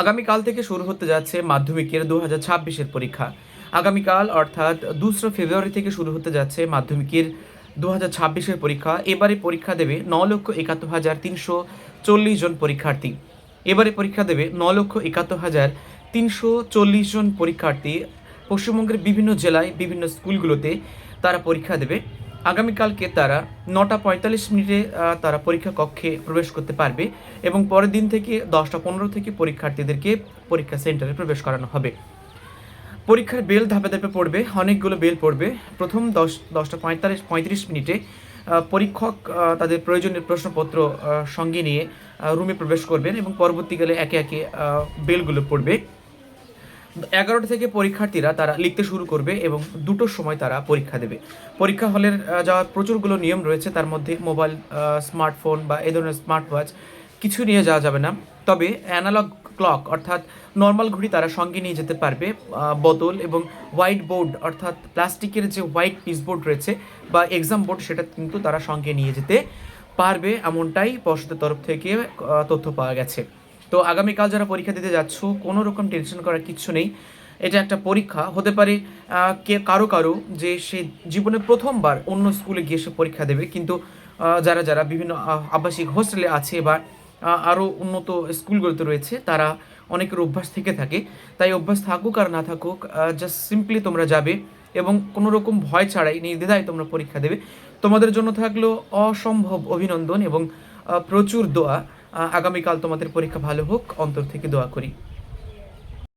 আগামীকাল থেকে শুরু হতে যাচ্ছে মাধ্যমিকের 2026-এর পরীক্ষা। আগামীকাল অর্থাৎ 2 ফেব্রুয়ারি থেকে শুরু হতে যাচ্ছে মাধ্যমিকের 2026-এর পরীক্ষা। এবারে পরীক্ষা দেবে 9,71,340 জন পরীক্ষার্থী। এবারে পরীক্ষা দেবে 9,71,340 জন পরীক্ষার্থী। পশ্চিমবঙ্গের বিভিন্ন জেলায় বিভিন্ন স্কুলগুলোতে তারা পরীক্ষা দেবে। আগামীকালকে তারা 9টা 45 মিনিটে তারা পরীক্ষা কক্ষে প্রবেশ করতে পারবে এবং পরের দিন থেকে 10টা 15 থেকে পরীক্ষার্থীদেরকে পরীক্ষা সেন্টারে প্রবেশ করানো হবে। পরীক্ষার বেল ধাপে ধাপে পড়বে, অনেকগুলো বেল পড়বে। প্রথম 10টা 35 মিনিটে পরীক্ষক তাদের প্রয়োজনীয় প্রশ্নপত্র সঙ্গে নিয়ে রুমে প্রবেশ করবেন এবং পরবর্তীকালে একে একে বেলগুলো পড়বে। 11টা থেকে পরীক্ষার্থীরা তারা লিখতে শুরু করবে এবং 2টোর সময় তারা পরীক্ষা দেবে। পরীক্ষা হলের যাওয়ার প্রচুরগুলো নিয়ম রয়েছে, তার মধ্যে মোবাইল, স্মার্টফোন বা এই ধরনের স্মার্ট ওয়াচ কিছু নিয়ে যাওয়া যাবে না। তবে অ্যানালগ ক্লক অর্থাৎ নর্মাল ঘড়ি তারা সঙ্গে নিয়ে যেতে পারবে। বোতল এবং হোয়াইট বোর্ড অর্থাৎ প্লাস্টিকের যে হোয়াইট পিসবোর্ড রয়েছে বা এক্সাম বোর্ড, সেটা কিন্তু তারা সঙ্গে নিয়ে যেতে পারবে, এমনটাই পর্ষদের তরফ থেকে তথ্য পাওয়া গেছে। তো আগামীকাল যারা পরীক্ষা দিতে যাচ্ছ, কোনো রকম টেনশন করার কিচ্ছু নেই। এটা একটা পরীক্ষা হতে পারে কারো কারো যে সে জীবনে প্রথমবার অন্য স্কুলে গিয়ে সে পরীক্ষা দেবে, কিন্তু যারা যারা বিভিন্ন আবাসিক হোস্টেলে আছে বা আরও উন্নত স্কুলগুলোতে রয়েছে, তারা অনেকের অভ্যাস থেকে থাকে। তাই অভ্যাস থাকুক আর না থাকুক, জাস্ট সিম্পলি তোমরা যাবে এবং কোনো রকম ভয় ছাড়াই নির্দ্বিধায় তোমরা পরীক্ষা দেবে। তোমাদের জন্য থাকলো অসম্ভব অভিনন্দন এবং প্রচুর দোয়া। আগামীকাল তোমাদের পরীক্ষা ভালো হোক, অন্তর থেকে দোয়া করি।